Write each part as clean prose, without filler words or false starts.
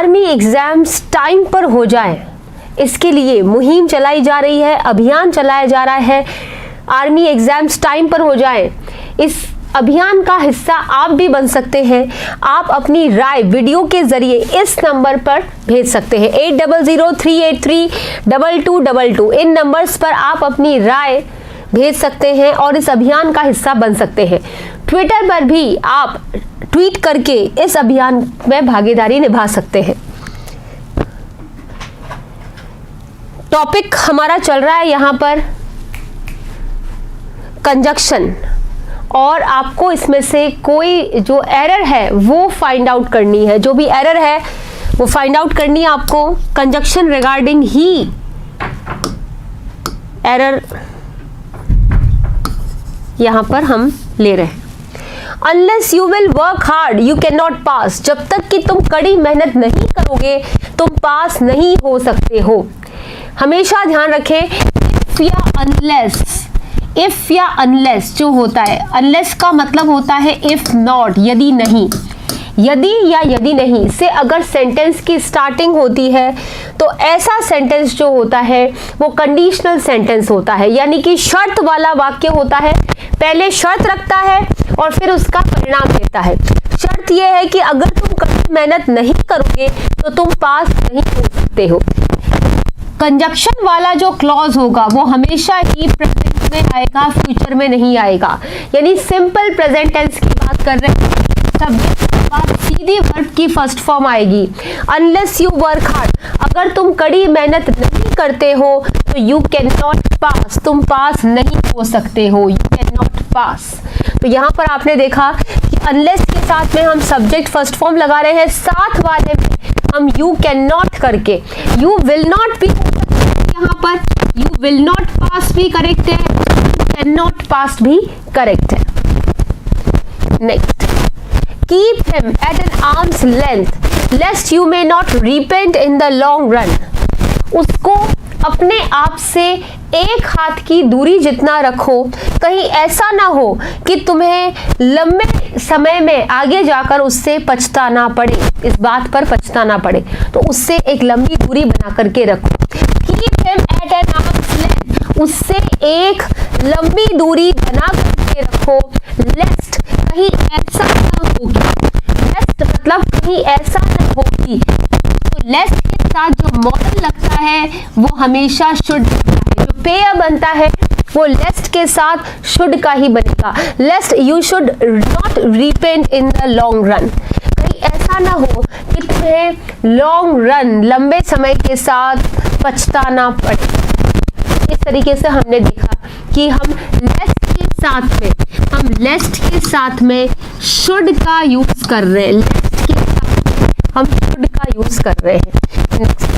Army exams time पर हो जाए, इसके लिए मुहिम चलाई जा रही है, अभियान चलाया जा रहा है। आर्मी एग्जाम्स टाइम पर हो जाए, इस अभियान का हिस्सा आप भी बन सकते हैं। आप अपनी राय वीडियो के जरिए इस नंबर पर भेज सकते हैं 8003832222। इन नंबर्स पर आप अपनी राय भेज सकते हैं और इस अभियान का हिस्सा बन सकते हैं। ट्विटर पर भी आप ट्वीट करके इस अभियान में भागीदारी निभा सकते हैं। टॉपिक हमारा चल रहा है यहाँ पर कंजक्शन, और आपको इसमें से कोई जो एरर है वो फाइंड आउट करनी है। जो भी एरर है वो फाइंड आउट करनी है आपको। कंजक्शन रिगार्डिंग ही एरर यहां पर हम ले रहे हैं। Unless you will work hard you can not pass. जब तक कि तुम कड़ी मेहनत नहीं करोगे तुम पास नहीं हो सकते हो। हमेशा ध्यान रखें, इफ या अनलेस जो होता है, अनलेस का मतलब होता है इफ नॉट, यदि नहीं। यदि या यदि नहीं से अगर सेंटेंस की स्टार्टिंग होती है तो ऐसा सेंटेंस जो होता है वो कंडीशनल सेंटेंस होता है, यानी कि शर्त वाला वाक्य होता है। पहले शर्त रखता है और फिर उसका परिणाम देता है। शर्त यह है कि अगर तुम कड़ी मेहनत नहीं करोगे तो तुम पास नहीं हो सकते हो। कंजक्शन वाला जो क्लॉज होगा वो हमेशा ही प्रेजेंट में आएगा, फ्यूचर में नहीं आएगा। यानी सिंपल प्रेजेंट टेंस की बात कर रहे हैं, सब्जेक्ट के बाद सीधी वर्ब की फर्स्ट फॉर्म आएगी। अनलेस यू वर्क हार्ड, अगर तुम कड़ी मेहनत नहीं करते हो तो यू कैन नॉट पास, तुम पास नहीं हो सकते हो, यू कैन नॉट पास। तो यहाँ पर आपने देखा कि अनलेस के साथ में हम सब्जेक्ट फर्स्ट फॉर्म लगा रहे हैं, साथ वाले में हम यू कैन नॉट करके, यू विल नॉट भी यहाँ पर यू विल नॉट पास भी करेक्ट है, कैन नॉट पास भी करेक्ट है। Next, keep him at an arms length lest you may not repent in the long run. उसको अपने आप से एक हाथ की दूरी जितना रखो, कहीं ऐसा ना हो कि तुम्हें लंबे समय में आगे जाकर उससे पछताना पड़े, इस बात पर पछताना पड़े। तो उससे एक लंबी दूरी बना करके रखो। Keep him at an arms length, उससे एक लंबी दूरी बना करके रखो। लेस्ट, कहीं ऐसा ना हो, लेस्ट मतलब कहीं ऐसा ना हो कि, तो लेस्ट के साथ जो मॉडल लगता है वो हमेशा शुड बनता है। जो पेय बनता है वो लेस्ट के साथ शुड का ही बनेगा। लेस्ट you should not repent in the long run, कहीं ऐसा ना हो कि तुम्हें लॉन्ग रन, लंबे समय के साथ पछताना पड़े। इस तरीके से हमने देखा कि हम लेस्ट के साथ में शुड का यूज कर रहे हैं, लेस्ट के साथ हम शुड का यूज कर रहे हैं। Next,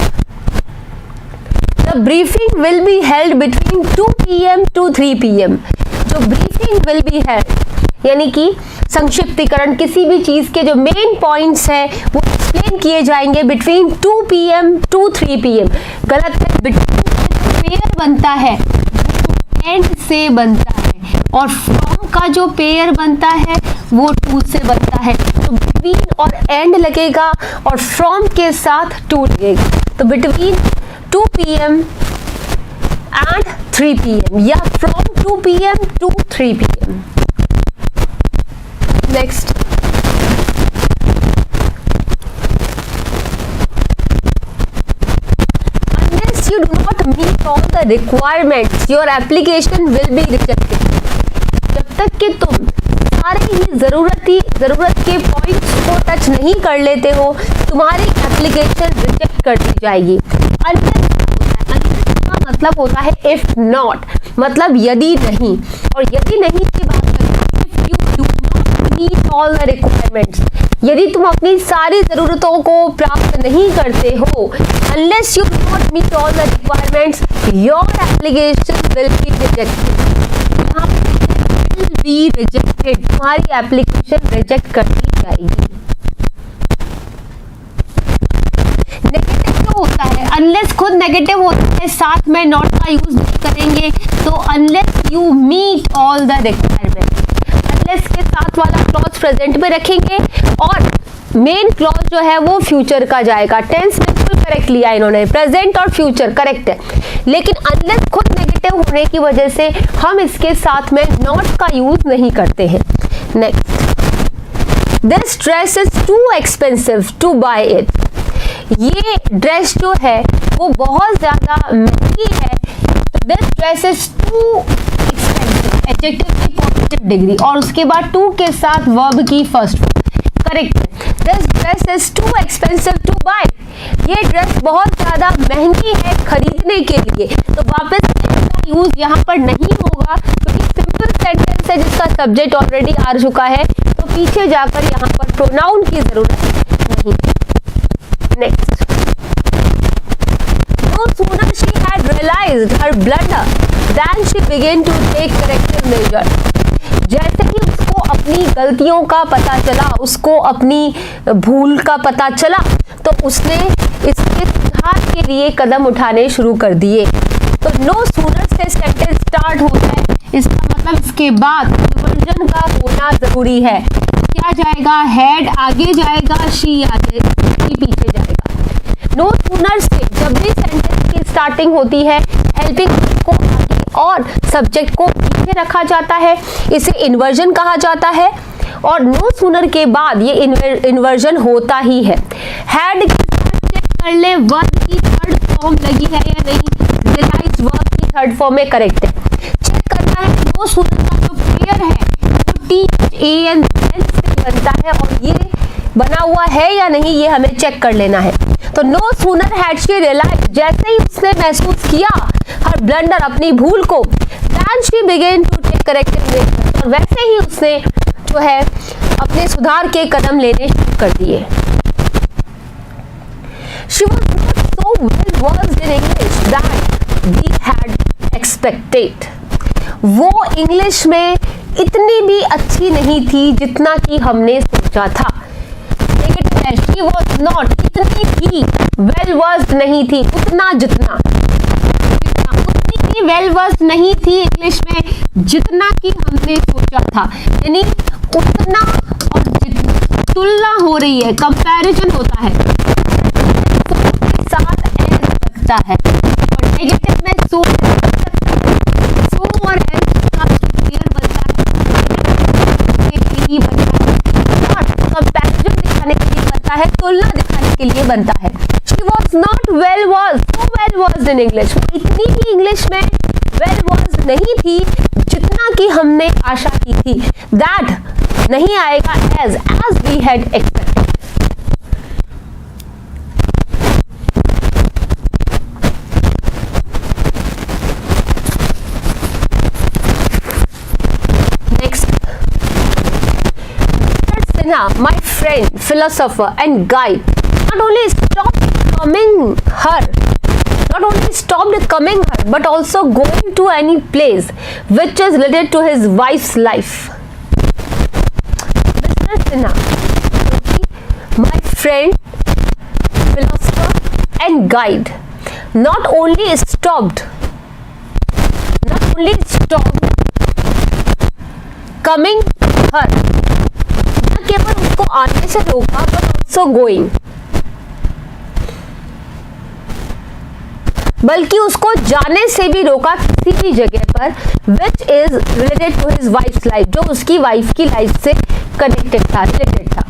the briefing will be held between 2 PM to 3 PM। जो ब्रीफिंग विल बी हेल्ड यानी कि संक्षिप्तीकरण, किसी भी चीज के जो मेन पॉइंट्स है वो एक्सप्लेन किए जाएंगे बिटवीन 2 PM to 3 PM। गलत है, बिटवीन का जो पेयर बनता है एंड से बनता है और फ्रॉम का जो पेयर बनता है वो टू से बनता है। तो बिटवीन और एंड लगेगा और फ्रॉम के साथ टू लगेगा। तो बिटवीन 2 PM and 3 PM या from 2 PM to 3 PM। Next, unless you do not meet all the requirements, your application will be rejected। जब तक कि तुम सारे ही जरूरत के पॉइंट्स को टच नहीं कर लेते हो तुम्हारी एप्लीकेशन रिजेक्ट कर दी जाएगी। मतलब होता है इफ नॉट, मतलब यदि नहीं, और यदि नहीं की बात करें, if you do not meet all the requirements, यदि तुम अपनी सारी जरूरतों को प्राप्त नहीं करते हो, unless you do not meet all the requirements your application will be rejected. Will be rejected, तुम्हारी एप्लीकेशन रिजेक्ट कर दी जाएगी। नेगेटिव जो होता है, अनलेस खुद नेगेटिव होता है, साथ में नॉट का यूज नहीं करेंगे, तो unless you meet all the requirement, unless के साथ वाला क्लॉज प्रेजेंट में रखेंगे और मेन क्लॉज जो है वो फ्यूचर का जाएगा। टेंस बिल्कुल करेक्ट लिया इन्होंने, प्रेजेंट और फ्यूचर करेक्ट है, लेकिन अनलेस खुद नेगेटिव होने की वजह से हम इसके साथ में नॉट का यूज नहीं करते हैं। Next, this dress is too expensive to buy it. ये ड्रेस जो है वो बहुत ज्यादा महंगी है। तो this dress is too expensive, adjective की पॉजिटिव डिग्री और उसके बाद टू के साथ वर्ब की first form, correct. This dress is too expensive to buy. ये ड्रेस बहुत ज्यादा महंगी है खरीदने के लिए। तो वापस इसका यूज यहाँ पर नहीं होगा क्योंकि सिंपल सेंटेंस है जिसका सब्जेक्ट ऑलरेडी आ चुका है, तो पीछे जाकर यहाँ पर प्रोनाउन की जरूरत नहीं है। Next, no sooner she had realized her blunder than she began to take corrective measures. जैसे ही उसको अपनी गलतियों का पता चला, उसको अपनी भूल का पता चला, तो उसने इसके सुधार के लिए कदम उठाने शुरू कर दिए। तो नो सूनर से सेंटेंस स्टार्ट होता है, इसका मतलब इसके बाद इन्वर्जन का होना जरूरी है। क्या जाएगा? हैड आगे जाएगा, शी आगे, शी पीछे जाएगा। नो सूनर से जब भी सेंटेंस की स्टार्टिंग होती है, हेल्पिंग को आगे और सब्जेक्ट को पीछे रखा जाता है, इसे इन्वर्जन कहा जाता है। और नो सूनर के बाद ये इन्वर्जन होता ही है। हैड के साथ चेक कर ले वर्ब की थर्ड फॉर्म लगी है या नहीं। रियलाइज वर्ब की थर्ड फॉर्म में करेक्ट है। चेक करना है नो सूनर का जो पेयर है वो THAN से बनता है और ये बना हुआ है या नहीं, ये हमें चेक कर लेना है। तो no sooner had she realise, जैसे ही उसने महसूस किया हर ब्लंडर, अपनी भूल को, then she began to take corrective measures, और वैसे ही उसने जो है अपने सुधार के कदम लेने शुरू कर दिए। She was not so well versed in English that we had expected. वो इंग्लिश में इतनी भी अच्छी नहीं थी जितना कि हमने सोचा था। She was not, इतनी भी well versed नहीं थी, उतना जितना, उतनी भी well versed नहीं थी इंग्लिश में जितना कि हमने सोचा था। यानी उतना और जितना तुलना हो रही है, कंपैरिजन होता है, के साथ एज लगता है और नेगेटिव में सो और एज का क्लियर बनता है, कंपैरिजन दिखाने के लिए बनता है, तुलना दिखाने के लिए बनता है। She was not well versed, so well versed in English. इतनी ही इंग्लिश में well versed नहीं थी जितना कि हमने आशा की थी। That नहीं आएगा as we had expected. Next, Sinha, my friend, philosopher and guide, not only stopped coming her, but also going to any place which is related to his wife's life. Mr. Sinha, my friend, philosopher and guide, not only stopped coming her, न केवल उसको आने से रोका, but also going, बल्कि उसको जाने से भी रोका किसी भी जगह पर, which is related to his wife's life, जो उसकी वाइफ की लाइफ से कनेक्टेड था, रिलेटेड था।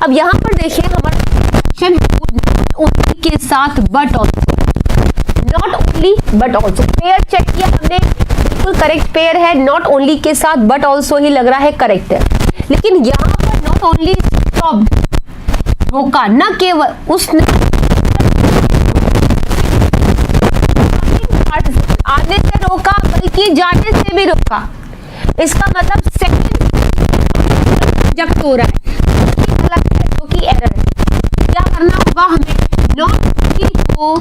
अब यहाँ पर देखिए हमारा क्वेश्चन नॉट ओनली के साथ but also, not only but also, pair check किया हमने, बिल्कुल करेक्ट पेयर है, नॉट ओनली के साथ बट ऑल्सो ही लग रहा है, करेक्ट है। लेकिन यहाँ पर नॉट ओनली स्टॉप्ड, रोका, न केवल उसने आने से रोका बल्कि जाने से भी रोका। इसका मतलब सेकंड जब हो रहा है गलत है, जो कि एरर है। क्या करना होगा हमें? नॉट ओनली को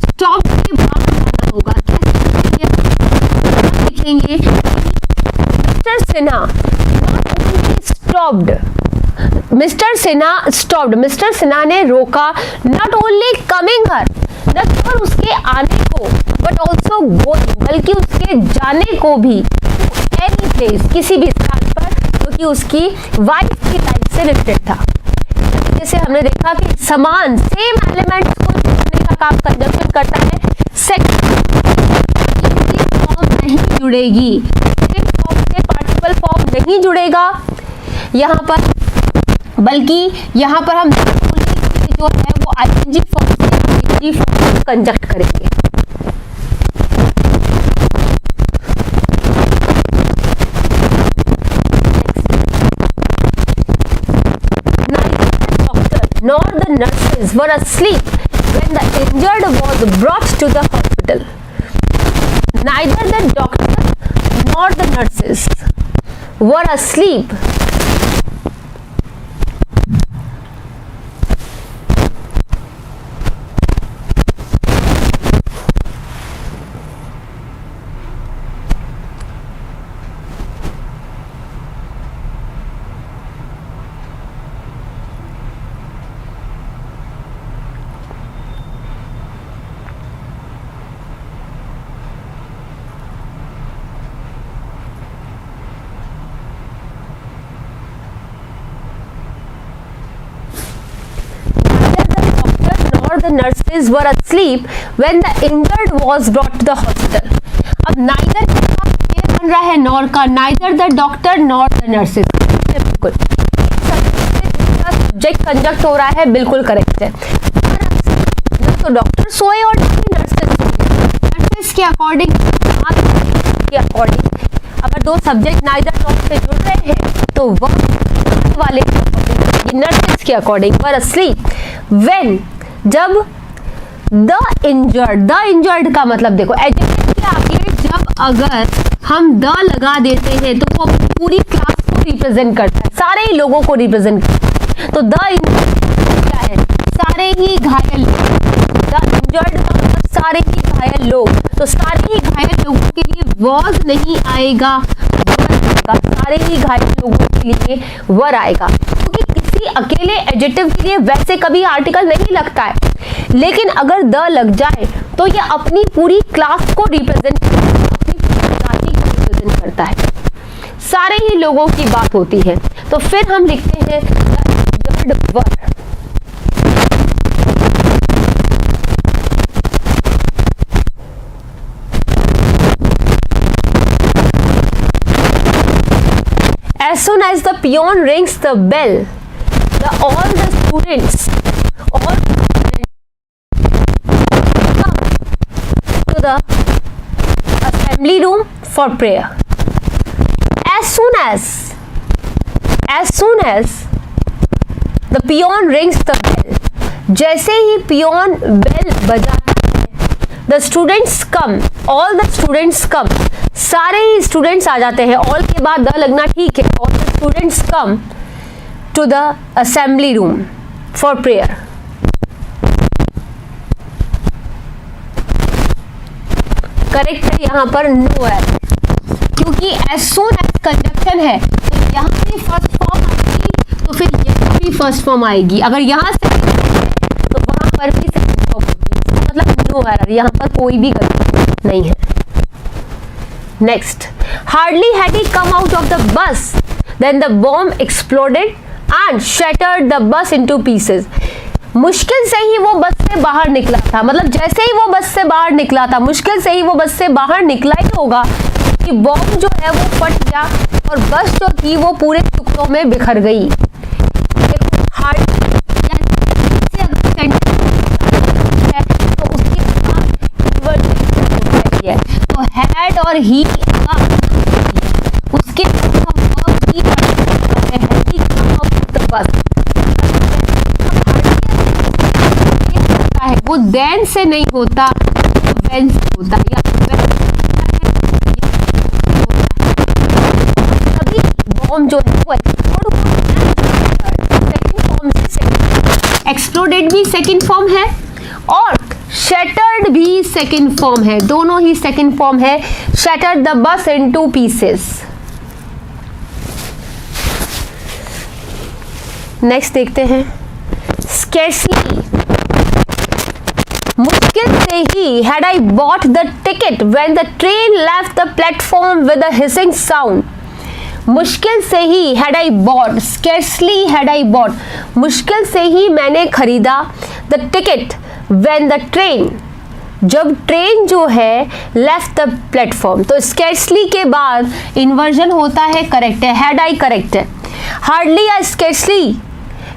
स्टॉप के बाद करना होगा। कैसे लिखेंगे? Mister Sinha not only stopped, mister Sinha stopped, mister Sinha ने रोका, नॉट ओनली कमिंग हर, न केवल उसके आने को, बट ऑल्सो गोइंग, बल्कि उसके जाने को भी, एनी प्लेस, किसी भी स्थान पर, जो कि उसकी वाइफ की लाइफ से रिलेटेड था। जैसे हमने देखा कि समान सेम एलिमेंट्स को जोड़ने का काम कंजंक्शन करता है। फॉर्म नहीं जुड़ेगी, फॉर्म से पार्टिकल फॉर्म नहीं जुड़ेगा यहाँ पर, बल्कि यहाँ पर हम जो है वो आईएनजी फॉर्म से कंजक्ट करेंगे। Nor the nurses were asleep when the injured was brought to the hospital. Neither the doctor nor the nurses were asleep. The nurses were asleep when the injured was brought to the hospital. अब neither ये बन रहा है nor का, neither the doctor nor the nurses, बिल्कुल subject कंजक्ट हो रहा है, बिल्कुल करेक्ट है। ना तो डॉक्टर सोए और नर्सेस के अकॉर्डिंग अगर दो सब्जेक्ट नाइदर नॉर से जुड़ रहे हैं तो वह वाले नर्सेस के अकॉर्डिंग वर asleep when, जब द इंजर्ड का मतलब देखो एडजेक्टिव के आगे जब अगर हम द लगा देते हैं तो वो पूरी क्लास को रिप्रेजेंट करता है, सारे ही लोगों को रिप्रेजेंट करता है। तो द इंजर्ड क्या है, सारे ही घायल, द इंजर्ड का मतलब सारे ही घायल लोग, तो सारे ही घायल लोगों के लिए वॉज नहीं आएगा, सारे ही घायल लोगों के लिए वर आएगा, क्योंकि किसी अकेले एडजेक्टिव के लिए वैसे कभी आर्टिकल नहीं लगता है, लेकिन अगर द लग जाए तो ये अपनी पूरी क्लास को रिप्रेजेंट करता है, सारे ही लोगों की बात होती है। तो फिर हम लिखते हैं the were. As soon as the peon rings the bell, all the students come to the assembly room for prayer. As soon as the peon rings the bell, जैसे ही peon bell बजाता है, the students come, all the students come, सारे ही students आ जाते हैं, all के बाद the लगना ठीक है, all the students come to the assembly room for prayer. Correct है यहाँ पर नो है, क्योंकि एज सून एज कंजक्शन है, तो यहाँ से फर्स्ट फॉर्म आएगी तो फिर यहाँ भी फर्स्ट फॉर्म आएगी, अगर यहाँ से तो वहां पर भी सेकंड फॉर्म होगी, मतलब नो एरर, यहाँ पर कोई भी गलती नहीं है। Next, hardly had he come out of the bus, then the bomb exploded and shattered the bus into pieces. मुश्किल से ही वो बस से बाहर निकला था, मतलब जैसे ही वो बस से बाहर निकला था, मुश्किल से ही वो बस से बाहर निकला ही होगा कि बॉम्ब जो है वो फट गया और बस जो थी वो पूरे टुकड़ों में बिखर गई। देखो हार्डली से अगर सेंटेंस है तो उसके बाद है, तो हैड और ही उसके है वो देन से नहीं होता, वेन से होता, या अभी बॉम्ब जो है वो सेकंड फॉर्म से एक्सप्लोडेड भी सेकंड फॉर्म है और शैटर्ड भी सेकंड फॉर्म है, दोनों ही सेकंड फॉर्म है। Shattered the bus in two pieces. Next देखते हैं, स्केर्सली, मुश्किल से ही had I bought the ticket when the train left the platform with a hissing sound. मुश्किल से ही, had I bought, scarcely had I bought, मुश्किल से ही मैंने खरीदा the ticket when the train, जब ट्रेन जो है लेफ्ट द प्लेटफॉर्म। तो स्केर्सली के बाद इन्वर्जन होता है, करेक्ट है, हैड आई करेक्ट है। हार्डली या स्केर्सली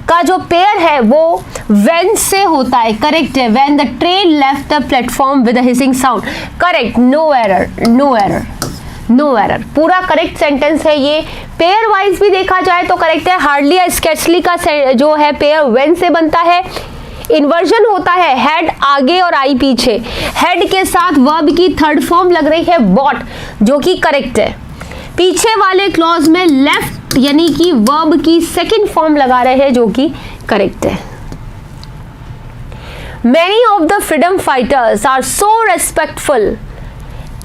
का जो पेयर है वो व्हेन से होता है, करेक्ट है, when the train left the platform with a hissing sound, correct, no error, no error, no error, पूरा करेक्ट सेंटेंस है ये। पेयर वाइज भी देखा जाए तो करेक्ट है। हार्डली या स्केर्सली का जो है पेयर व्हेन से बनता है, इन्वर्जन होता है, हेड आगे और आई पीछे, हेड के साथ वर्ब की थर्ड फॉर्म लग रही है बॉट, जो कि करेक्ट है। पीछे वाले क्लॉज में लेफ्ट यानी कि वर्ब की सेकंड फॉर्म लगा रहे हैं, जो कि करेक्ट है। Many of the freedom fighters are so respectful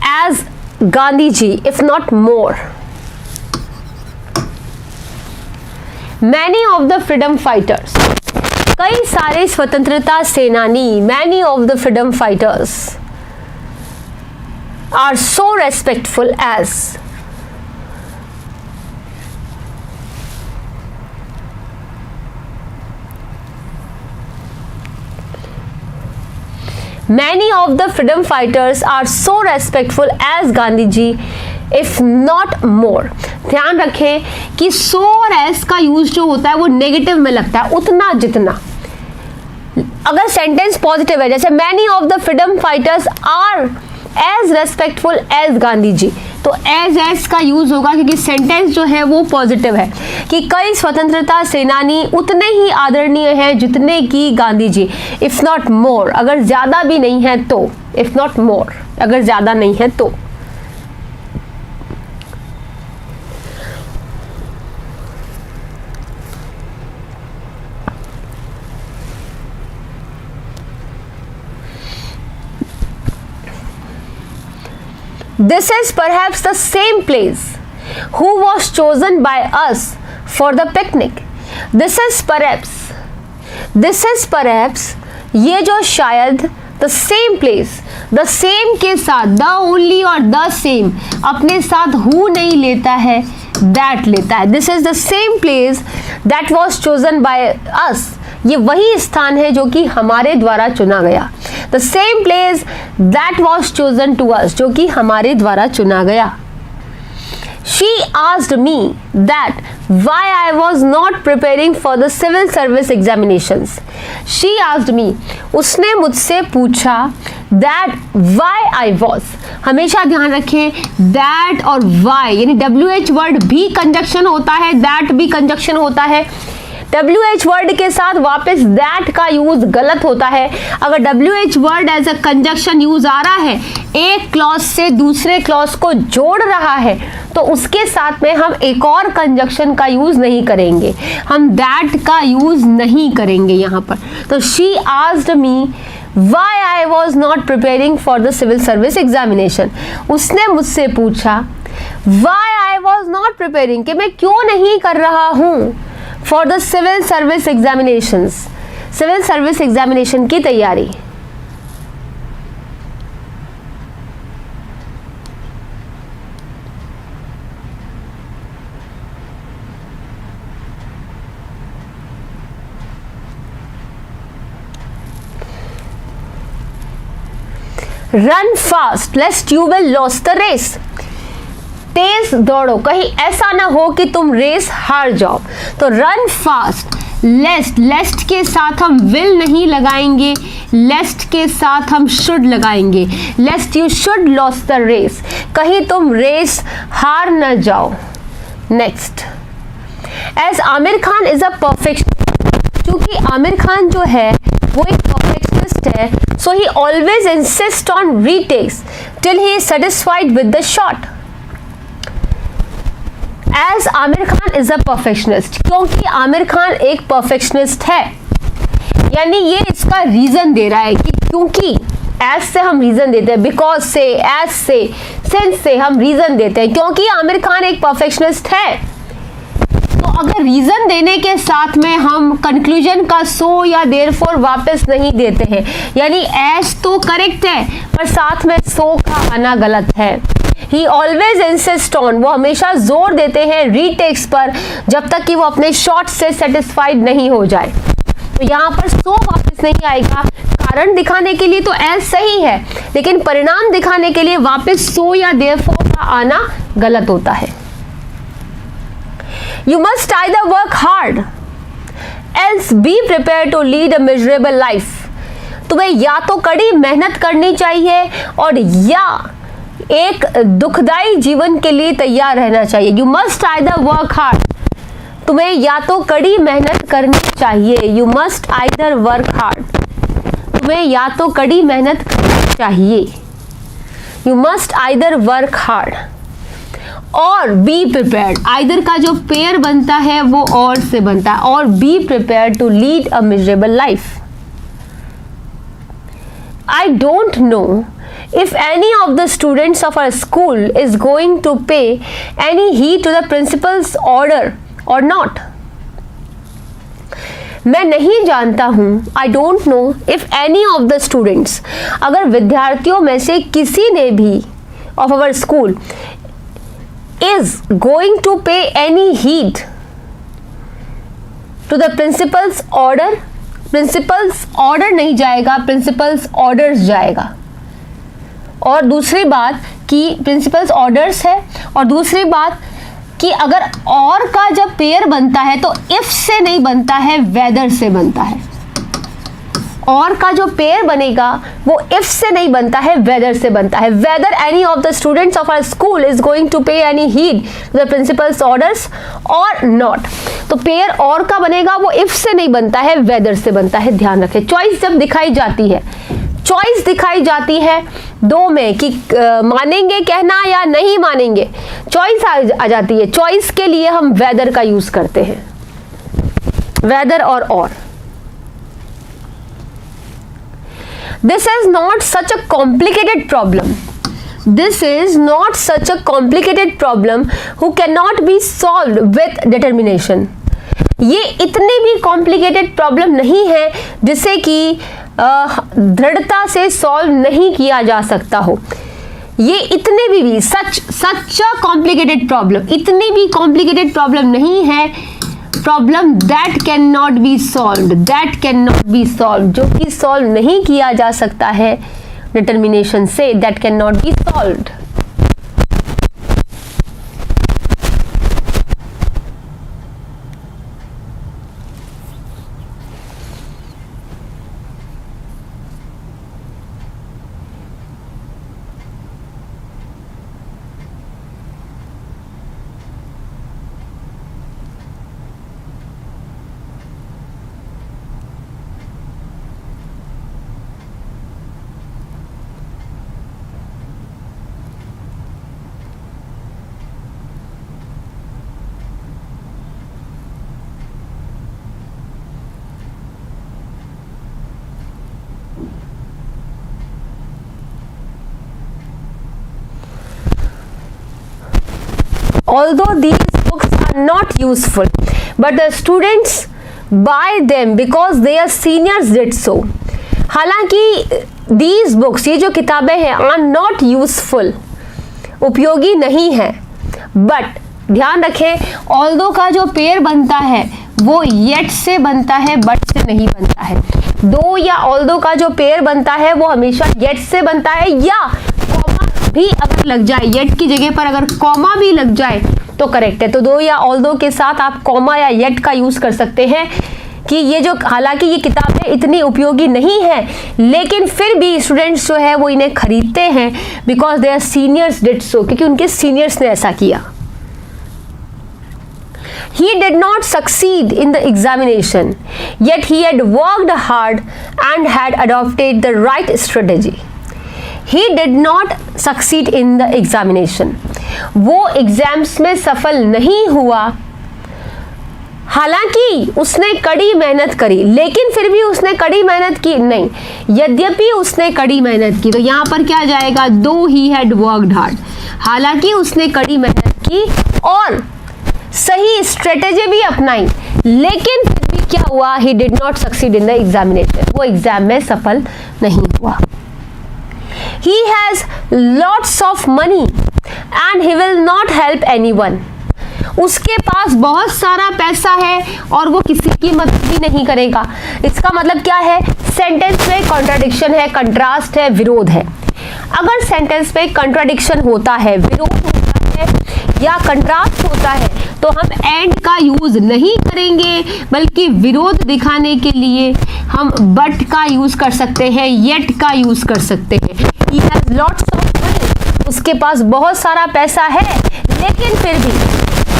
as Gandhiji, if not more. Many of the freedom fighters, कई सारे स्वतंत्रता सेनानी, many of the freedom fighters are so respectful as, many of the freedom fighters are so respectful as Gandhi ji, if not more. ध्यान रखें कि so और as का use जो होता है वो नेगेटिव में लगता है, उतना जितना। अगर सेंटेंस पॉजिटिव है, जैसे many of the freedom fighters are as respectful as Gandhi ji, तो as का यूज होगा क्योंकि सेंटेंस जो है वो पॉजिटिव है कि कई स्वतंत्रता सेनानी उतने ही आदरणीय हैं जितने की Gandhi ji, if not more, अगर ज्यादा भी नहीं है तो, इफ नॉट मोर, अगर ज्यादा नहीं है तो। This is perhaps the same place who was chosen by us for the picnic. This is perhaps ये जो शायद the same place, the same के साथ the only और the same अपने साथ who नहीं लेता है, that लेता है। This is the same place that was chosen by us, ये वही स्थान है जो कि हमारे द्वारा चुना गया। The same place that was chosen to us, जो कि हमारे द्वारा चुना गया। She asked me that why I was not preparing for the civil service examinations. She asked me, उसने मुझसे पूछा that why I was, हमेशा ध्यान रखें that और why यानी WH वर्ड भी कंजक्शन होता है, that भी कंजक्शन होता है। WH वर्ड के साथ वापस that का यूज गलत होता है। अगर WH word as a conjunction use आ रहा है, एक क्लॉज से दूसरे क्लॉज को जोड़ रहा है, तो उसके साथ में हम एक और कंजक्शन का यूज नहीं करेंगे, हम that का यूज नहीं करेंगे यहाँ पर। तो she asked me why I was not preparing for the civil service examination, उसने मुझसे पूछा why I was not preparing, कि मैं क्यों नहीं कर रहा हूँ for the civil service examinations, civil service examination की तैयारी। Run fast lest you will lose the race, तेज दौड़ो कहीं ऐसा ना हो कि तुम रेस हार जाओ। तो रन फास्ट, लेस्ट के साथ हम विल नहीं लगाएंगे, लेस्ट के साथ हम शुड लगाएंगे, lest you should lose the race, कहीं तुम रेस हार न जाओ। Next, as Aamir Khan is a perfectionist, क्योंकि आमिर खान जो है वो एक परफेक्शनिस्ट है, so he always insist on retakes till he is satisfied with the shot. As Aamir Khan is a perfectionist, क्योंकि आमिर खान एक परफेक्शनिस्ट है, यानी ये इसका रीजन दे रहा है कि क्योंकि, एज से हम रीजन देते हैं, बिकॉज से, एज से, सिंस से हम रीजन देते हैं, क्योंकि आमिर खान एक परफेक्शनिस्ट है। तो अगर रीजन देने के साथ में हम कंक्लूजन का सो या देयरफॉर वापस नहीं देते हैं, यानी एज तो करेक्ट है पर साथ में सो का आना गलत है। ही ऑलवेज इंसिस्ट ऑन, वो हमेशा जोर देते हैं रीटेक्स पर जब तक कि वो अपने शॉट से सेटिस्फाइड नहीं हो जाए। तो यहाँ पर सो वापस नहीं आएगा, कारण दिखाने के लिए तो एज सही है, लेकिन परिणाम दिखाने के लिए वापस सो या देयरफॉर का आना गलत होता है। You must either work hard else be prepare to lead a miserable life. तुम्हें या तो कड़ी मेहनत करनी चाहिए और या एक दुखदाई जीवन के लिए तैयार रहना चाहिए। You must either work hard, तुम्हें या तो कड़ी मेहनत करनी चाहिए। You must either work hard, तुम्हें या तो कड़ी मेहनत करनी चाहिए। You must either work hard और बी प्रिपेयर्ड, आइदर का जो पेयर बनता है वो और से बनता है, और be prepared to lead a miserable life. I don't know if any of the students of our school is going to pay any heed to the principal's order or not. मैं नहीं जानता हूँ, I don't know if any of the students, अगर विद्यार्थियों में से किसी ने भी of our school is going to pay any heed to the principal's order. Principles order नहीं जाएगा, प्रिंसिपल्स ऑर्डर्स जाएगा। और दूसरी बात कि प्रिंसिपल्स ऑर्डर्स है, और दूसरी बात कि अगर और का जब पेयर बनता है तो इफ से नहीं बनता है, वेदर से बनता है। और का जो पेयर बनेगा वो इफ से नहीं बनता है, वेदर से बनता है। Whether any of the students of our school is going to pay any heed to the principal's orders or not. तो पेयर और का बनेगा वो इफ से नहीं बनता है, वेदर से बनता है। ध्यान रखें, चॉइस जब दिखाई जाती है, चॉइस दिखाई जाती है दो में कि मानेंगे कहना या नहीं मानेंगे, चॉइस आ जाती है। चॉइस के लिए हम वेदर का यूज करते हैं, वेदर और। This is not such a complicated problem. This is not such a complicated problem who cannot be solved with determination. ये इतनी भी complicated problem नहीं है जिसे कि दृढ़ता से solve नहीं किया जा सकता हो। ये इतने भी such a complicated problem, इतनी भी complicated problem नहीं है। Problem that can not be solved, that can not be solve, जो कि सॉल्व नहीं किया जा सकता है डिटर्मिनेशन से, that can not be solved. Although these books are not useful, but the students buy them because their seniors did so. हालांकि these books, ये जो किताबें हैं, are not useful, उपयोगी नहीं है, but ध्यान रखें, although का जो पेयर बनता है वो yet से बनता है, but से नहीं बनता है। दो या although का जो पेयर बनता है वो हमेशा yet से बनता है, या भी अगर लग जाए, येट की जगह पर अगर कॉमा भी लग जाए तो करेक्ट है। तो दो या ऑल्दो के साथ आप कॉमा या येट का यूज कर सकते हैं कि ये जो, हालांकि ये किताबें इतनी उपयोगी नहीं है, लेकिन फिर भी स्टूडेंट्स जो है वो इन्हें खरीदते हैं because their seniors did so, क्योंकि उनके सीनियर्स ने ऐसा किया। He did not succeed in the examination, yet he had worked hard and had adopted the right strategy. He did not succeed in the examination. वो exams में सफल नहीं हुआ, हालांकि उसने कड़ी मेहनत करी, लेकिन फिर भी उसने कड़ी मेहनत की नहीं, यद्यपि उसने कड़ी मेहनत की। तो यहाँ पर क्या जाएगा, दो ही हैड वर्कड हार्ड, हालांकि उसने कड़ी मेहनत की और सही स्ट्रेटेजी भी अपनाई, लेकिन फिर भी क्या हुआ, he did not succeed in the examination, वो एग्जाम में सफल नहीं हुआ। He has lots of money and he will not help anyone. उसके पास बहुत सारा पैसा है और वो किसी की मदद भी नहीं करेगा। इसका मतलब क्या है? सेंटेंस में कॉन्ट्राडिक्शन है, कंट्रास्ट है, विरोध है। अगर सेंटेंस में कॉन्ट्राडिक्शन होता है, विरोध होता है या कंट्रास्ट होता है तो हम एंड का यूज नहीं करेंगे, बल्कि विरोध दिखाने के लिए हम बट का यूज कर सकते हैं, येट का यूज कर सकते हैं। He has lots of money, उसके पास बहुत सारा पैसा है, लेकिन फिर भी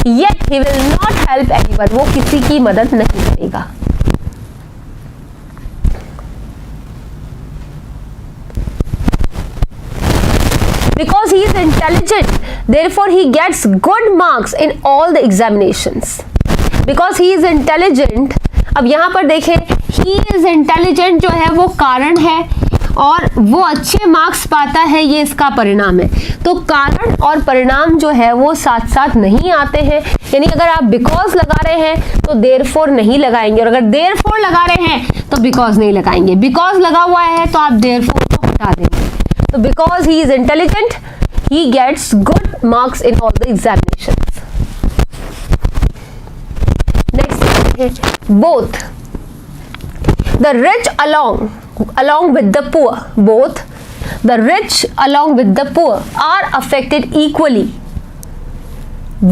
yet he will not help anyone, वो किसी की मदद नहीं करेगा। Because he is intelligent, therefore he gets good marks in all the examinations. Because he is intelligent, अब यहाँ पर देखें, he is intelligent जो है वो कारण है और वो अच्छे मार्क्स पाता है, ये इसका परिणाम है। तो कारण और परिणाम जो है वो साथ साथ नहीं आते हैं। यानी अगर आप बिकॉज लगा रहे हैं तो देयरफॉर नहीं लगाएंगे, और अगर देयरफॉर लगा रहे हैं तो बिकॉज नहीं लगाएंगे। बिकॉज लगा हुआ है तो आप देयरफॉर को हटा देंगे। तो because he is intelligent, he gets good marks in all the examinations. Next है both the rich along with the poor, both the rich along with the poor are affected equally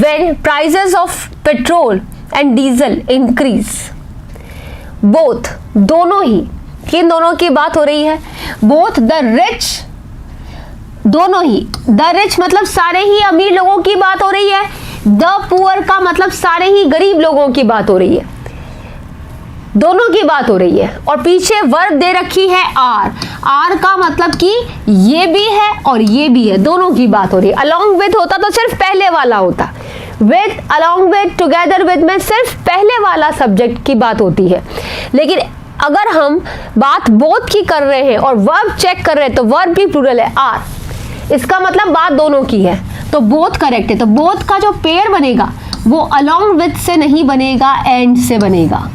when prices of petrol and diesel increase. Both, दोनों ही, किन दोनों की बात हो रही है? Both the rich, दोनों ही, the rich मतलब सारे ही अमीर लोगों की बात हो रही है, the poor का मतलब सारे ही गरीब लोगों की बात हो रही है, दोनों की बात हो रही है। और पीछे वर्ब दे रखी है आर। आर का मतलब कि ये भी है और ये भी है, दोनों की बात हो रही है। अलॉन्ग विद होता तो सिर्फ पहले वाला होता, with, along with, together with में सिर्फ पहले वाला सब्जेक्ट की बात होती है। लेकिन अगर हम बात बोथ की कर रहे हैं और वर्ब चेक कर रहे हैं तो वर्ब भी प्लूरल है, आर। इसका मतलब बात दोनों की है, तो बोथ करेक्ट है। तो बोथ का जो पेयर बनेगा वो अलॉन्ग विद से नहीं बनेगा, एंड से बनेगा।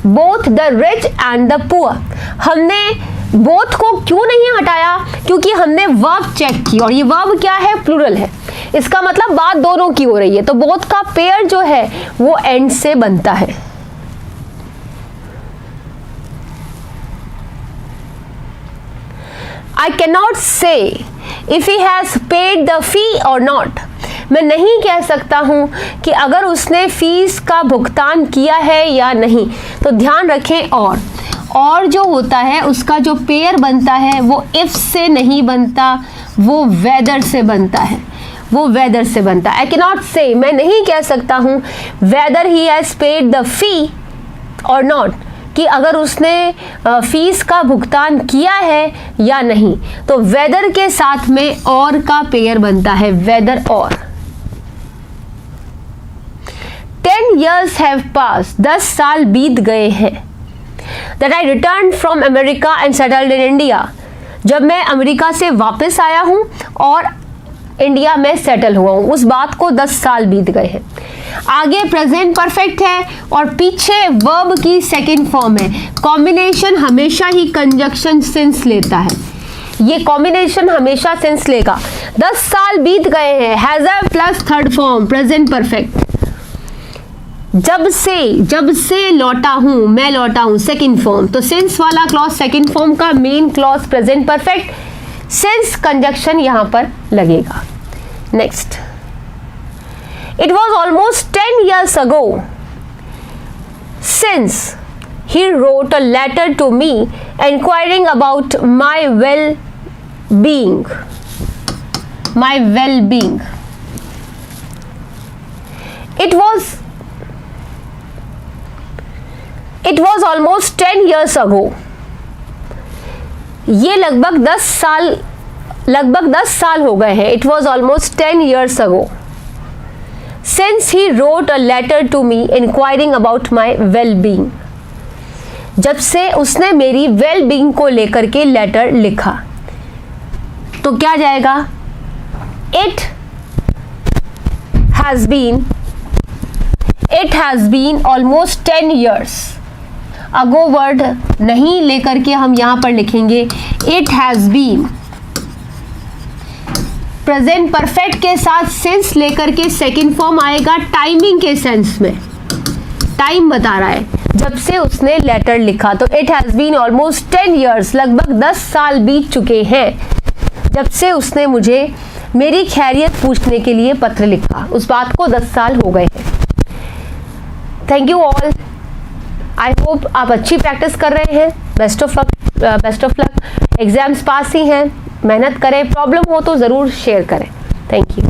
Both the rich and the poor, हमने बोथ को क्यों नहीं हटाया? क्योंकि हमने वर्ब चेक की और ये वर्ब क्या है? प्लूरल है। इसका मतलब बात दोनों की हो रही है, तो बोथ का पेयर जो है वो एंड से बनता है। I cannot say if he has paid the fee or not. मैं नहीं कह सकता हूं कि अगर उसने फीस का भुगतान किया है या नहीं। तो ध्यान रखें, और जो होता है उसका जो पेयर बनता है वो इफ से नहीं बनता, वो वेदर से बनता है, वो वेदर से बनता है। आई कैन नॉट से, मैं नहीं कह सकता हूं weather he has paid the fee और नॉट, कि अगर उसने फीस का भुगतान किया है या नहीं। तो वेदर के साथ में और का पेयर बनता है, वेदर और। 10 years have passed, 10 साल बीत गए हैं। That I returned from America and settled in India, जब मैं अमेरिका से वापस आया हूँ और इंडिया में सेटल हुआ हूँ, उस बात को 10 साल बीत गए हैं। आगे प्रेजेंट परफेक्ट है और पीछे वर्ब की सेकंड फॉर्म है। कॉम्बिनेशन हमेशा ही कंजक्शन सेंस लेता है, ये कॉम्बिनेशन हमेशा सेंस लेगा। 10 साल बीत गए हैं, has plus third form present perfect. जब से लौटा हूं, मैं लौटा हूं, सेकंड फॉर्म। तो सेंस वाला क्लॉज सेकंड फॉर्म का main clause present perfect, sense conjunction यहां पर लगेगा। Next, it was almost 10 years ago since he wrote a letter to me inquiring about my well-being. It was almost 10 years ago. ये लगभग 10 साल हो गए हैं। It was almost 10 years ago since he wrote a letter to me inquiring about my well-being. जब से उसने मेरी well-being को लेकर के लेटर लिखा। तो क्या जाएगा? It has been almost 10 years. Ago word नहीं लेकर के हम यहां पर लिखेंगे it has been present perfect के साथ सेंस लेकर के सेकंड फॉर्म आएगा टाइमिंग के सेंस में। टाइम बता रहा है जब से उसने लेटर लिखा, तो it has been almost 10 years, लगभग 10 साल बीत चुके हैं जब से उसने मुझे मेरी खैरियत पूछने के लिए पत्र लिखा। उस बात को 10 साल हो गए हैं। Thank you all. I hope आप अच्छी प्रैक्टिस कर रहे हैं। Best of luck. एग्जाम्स पास ही हैं, मेहनत करें। प्रॉब्लम हो तो ज़रूर शेयर करें। Thank you.